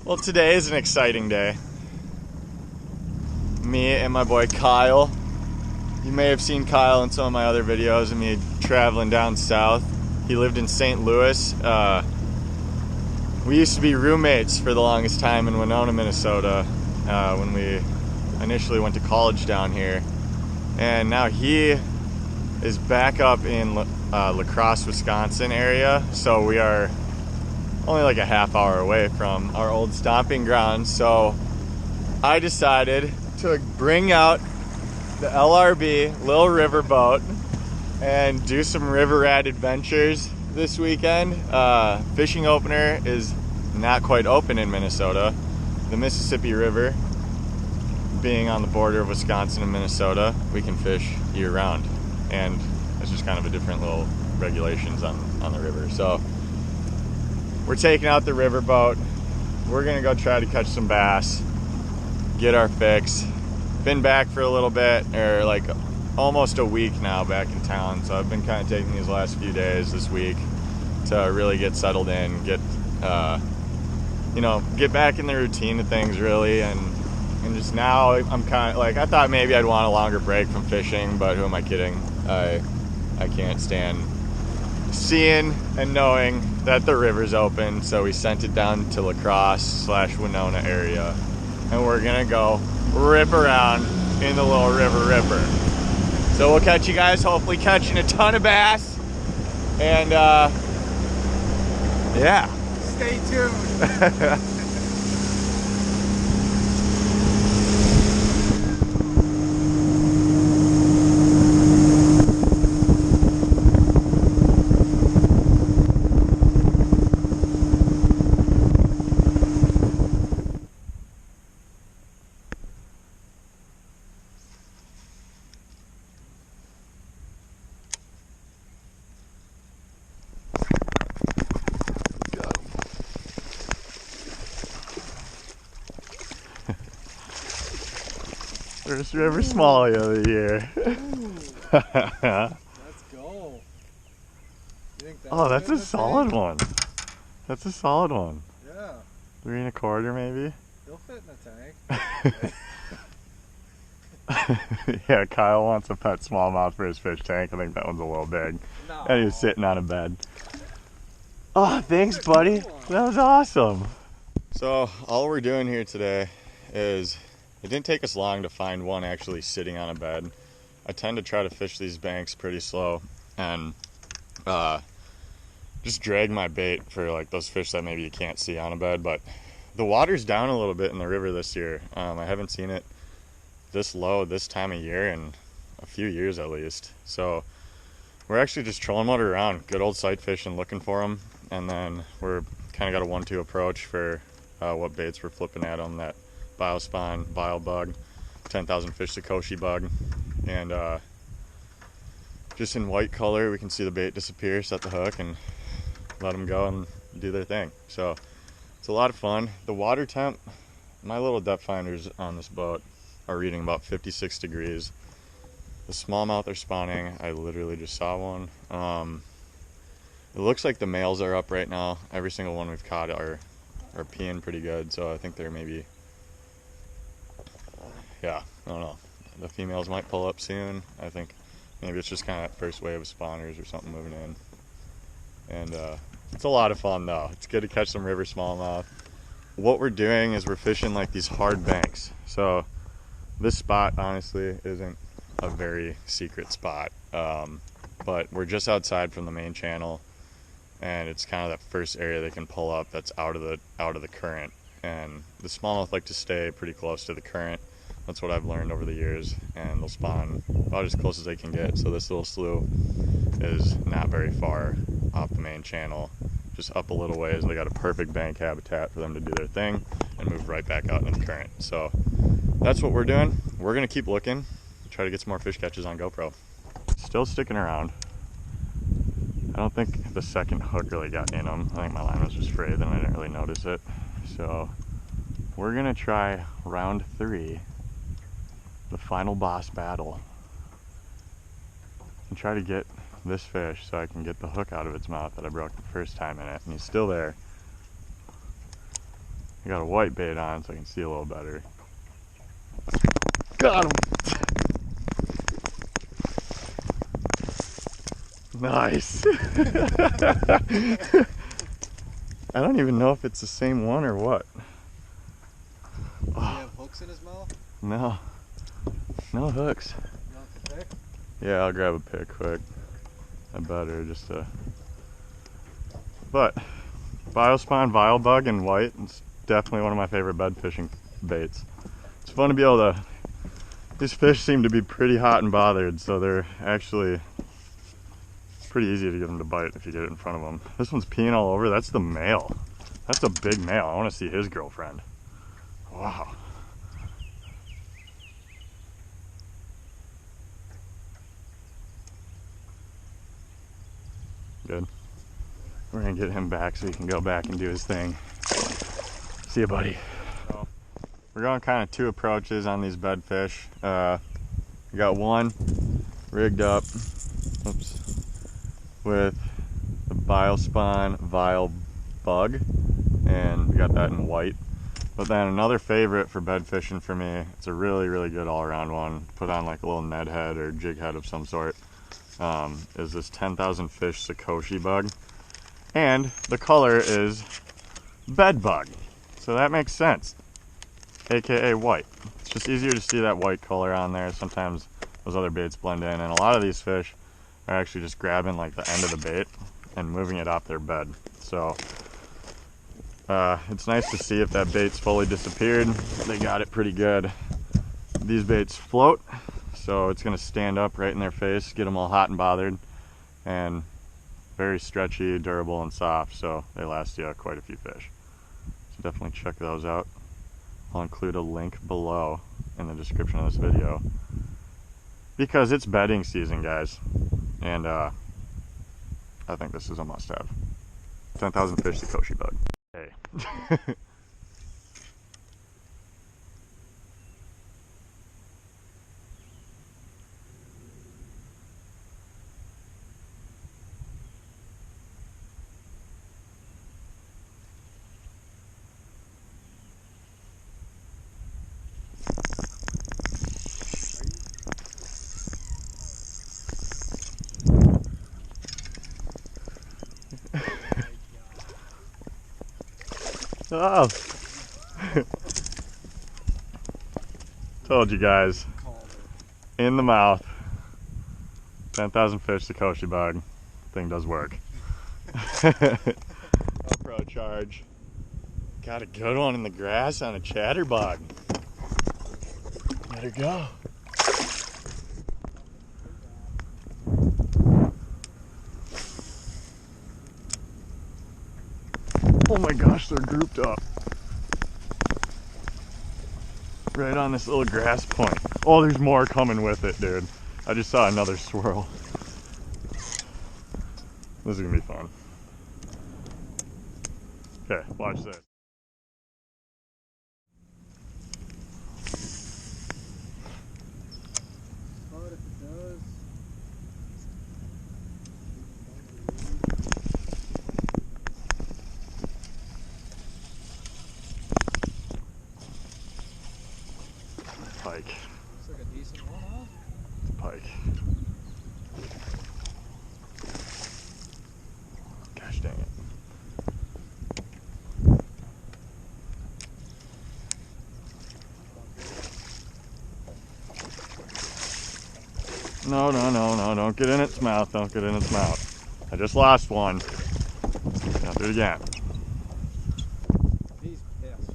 Well, today is an exciting day. Me and my boy Kyle. You may have seen Kyle in some of my other videos of me traveling down south. He lived in St. Louis. We used to be roommates for the longest time in Winona, Minnesota, when we initially went to college down here. And now he is back up in La Crosse, Wisconsin area. So we are only like a half hour away from our old stomping grounds. So I decided to bring out the LRB, Lil River Boat, and do some river rat adventures this weekend. Fishing opener is not quite open in Minnesota. The Mississippi River, being on the border of Wisconsin and Minnesota, we can fish year round. And it's just kind of a different little regulations on the river. So we're taking out the river boat. We're gonna go try to catch some bass, get our fix. Been back for a little bit, or like almost a week now back in town. So I've been kind of taking these last few days this week to really get settled in, get back in the routine of things really. And just now I'm kind of like, I thought maybe I'd want a longer break from fishing, but who am I kidding? I can't stand seeing and knowing that the river's open. So we sent it down to La Crosse / Winona area, and we're gonna go rip around in the Little River Ripper. So we'll catch you guys, hopefully catching a ton of bass. And yeah. Stay tuned. First river smallie of the year. Let's go. You think Oh, that's a solid one. That's a solid one. Yeah. 3 1/4 maybe. He'll fit in a tank. Yeah, Kyle wants a pet smallmouth for his fish tank. I think that one's a little big. No. And he's sitting on a bed. Oh, thanks, buddy. That was awesome. So all we're doing here today is, it didn't take us long to find one actually sitting on a bed. I tend to try to fish these banks pretty slow and just drag my bait for like those fish that maybe you can't see on a bed. But the water's down a little bit in the river this year. I haven't seen it this low this time of year in a few years at least. So we're actually just trolling motor around, good old sight fishing, looking for them. And then we're kind of got a 1-2 approach for what baits we're flipping at them. That BIOSPAWN, Bio Bug, 10,000 fish Sakoshi bug, and just in white color we can see the bait disappear, set the hook, and let them go and do their thing. So it's a lot of fun. The water temp, my little depth finders on this boat are reading about 56 degrees. The smallmouth are spawning. I literally just saw one. It looks like the males are up right now. Every single one we've caught are peeing pretty good, so I think they're maybe, yeah, I don't know. The females might pull up soon. I think maybe it's just kind of that first wave of spawners or something moving in. And it's a lot of fun though. It's good to catch some river smallmouth. What we're doing is we're fishing like these hard banks. So this spot honestly isn't a very secret spot, but we're just outside from the main channel, and it's kind of that first area they can pull up that's out of the current. And the smallmouth like to stay pretty close to the current. That's what I've learned over the years, and they'll spawn about as close as they can get. So this little slough is not very far off the main channel, just up a little ways. They got a perfect bank habitat for them to do their thing and move right back out into the current. So that's what we're doing. We're gonna keep looking, try to get some more fish catches on GoPro. Still sticking around. I don't think the second hook really got in them. I think my line was just frayed and I didn't really notice it. So we're gonna try round 3, the final boss battle, and try to get this fish so I can get the hook out of its mouth that I broke the first time in it. And he's still there. I got a white bait on so I can see a little better. Got him! Nice! I don't even know if it's the same one or what. Does he have hooks in his mouth? No. No hooks. Not the pick? Yeah, I'll grab a pick quick. I better just But BIOSPAWN Vile Bug in white is definitely one of my favorite bed fishing baits. It's fun to be able to. These fish seem to be pretty hot and bothered, so they're actually pretty easy to get them to bite if you get it in front of them. This one's peeing all over. That's the male. That's a big male. I want to see his girlfriend. Wow. Good. We're gonna get him back so he can go back and do his thing. See you, buddy. So, we're going kind of two approaches on these bed fish. We got one rigged up, with the BIOSPAWN Vile Bug, and we got that in white. But then another favorite for bed fishing for me, it's a really, really good all-around one. Put on like a little Ned head or jig head of some sort. Is this 10,000 fish Sakoshi bug. And the color is bed bug. So that makes sense. AKA white. It's just easier to see that white color on there. Sometimes those other baits blend in, and a lot of these fish are actually just grabbing like the end of the bait and moving it off their bed. So it's nice to see if that bait's fully disappeared. They got it pretty good. These baits float, so it's gonna stand up right in their face, get them all hot and bothered, and very stretchy, durable, and soft, so they last you quite a few fish. So definitely check those out. I'll include a link below in the description of this video, because it's bedding season, guys, and I think this is a must-have. 10,000 fish Sakoshi bug. Hey. Oh! Told you guys. In the mouth. 10,000 fish Sakoshi bug. Thing does work. Pro charge. Got a good one in the grass on a chatterbug. Let her go. Oh my gosh, they're grouped up. Right on this little grass point. Oh, there's more coming with it, dude. I just saw another swirl. This is gonna be fun. Okay, watch this. But if it does, Pike. looks like a decent one, huh? It's a pike. Gosh dang it. No, no, no, no, don't get in its mouth, don't get in its mouth. I just lost one. I'll do it again. He's pissed.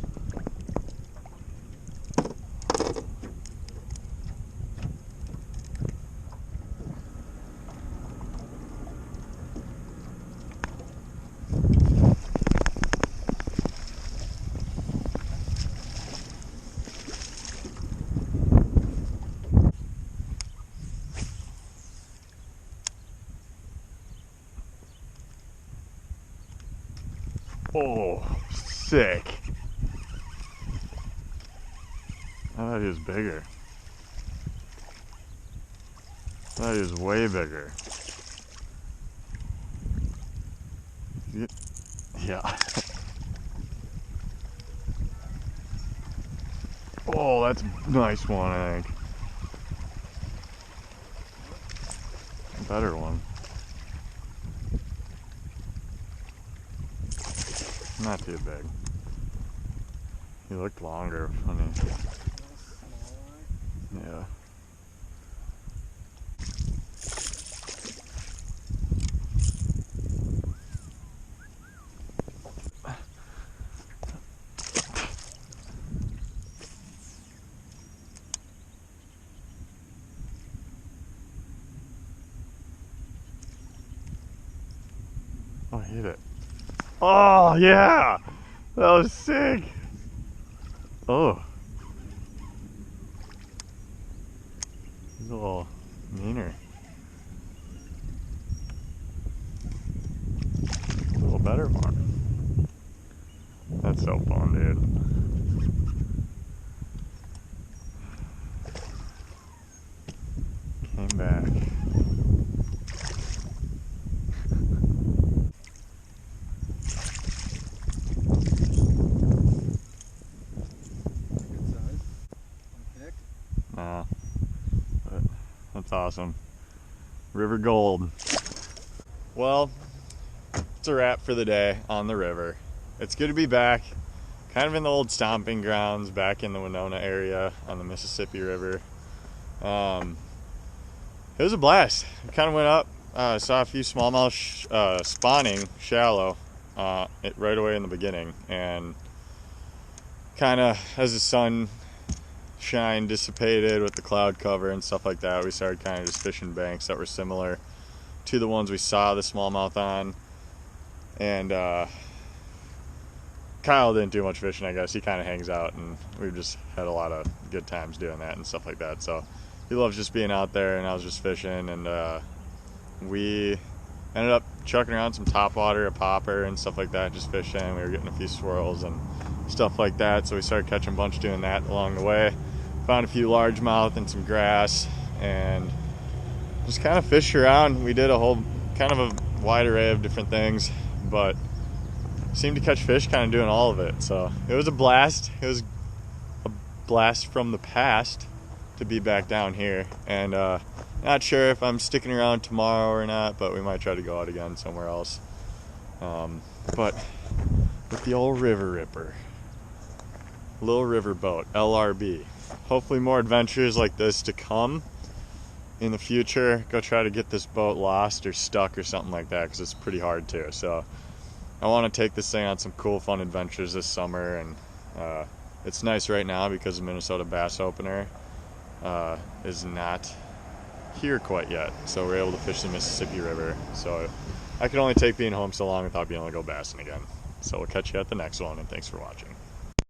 Oh, sick. I thought he was bigger. I thought he was way bigger. Yeah. Oh, that's a nice one, I think. A better one. Not too big. He looked longer, funny. Yeah. Oh, hit it. Oh, yeah! That was sick! Oh. He's a little meaner. A little better one. That's so fun, dude. Came back. Nah, but that's awesome. River gold. Well, it's a wrap for the day on the river. It's good to be back, kind of in the old stomping grounds, back in the Winona area on the Mississippi River. It was a blast. I kind of went up, saw a few smallmouth spawning shallow right away in the beginning, and kind of as the sun shine dissipated with the cloud cover and stuff like that, we started kind of just fishing banks that were similar to the ones we saw the smallmouth on. And Kyle didn't do much fishing, I guess. He kind of hangs out, and we've just had a lot of good times doing that and stuff like that. So he loves just being out there, and I was just fishing, and we ended up chucking around some topwater, a popper, and stuff like that, just fishing. We were getting a few swirls and stuff like that, so we started catching a bunch doing that along the way. Found a few largemouth and some grass, and just kind of fished around. We did a whole kind of a wide array of different things, but seemed to catch fish kind of doing all of it. So it was a blast. It was a blast from the past to be back down here, and not sure if I'm sticking around tomorrow or not, but we might try to go out again somewhere else. But with the old River Ripper, Lil River Boat, LRB. Hopefully more adventures like this to come in the future. Go try to get this boat lost or stuck or something like that, because it's pretty hard too. So I want to take this thing on some cool, fun adventures this summer, and it's nice right now because the Minnesota Bass Opener is not here quite yet, so we're able to fish the Mississippi River. So I can only take being home so long without being able to go bassing again. So we'll catch you at the next one, and thanks for watching.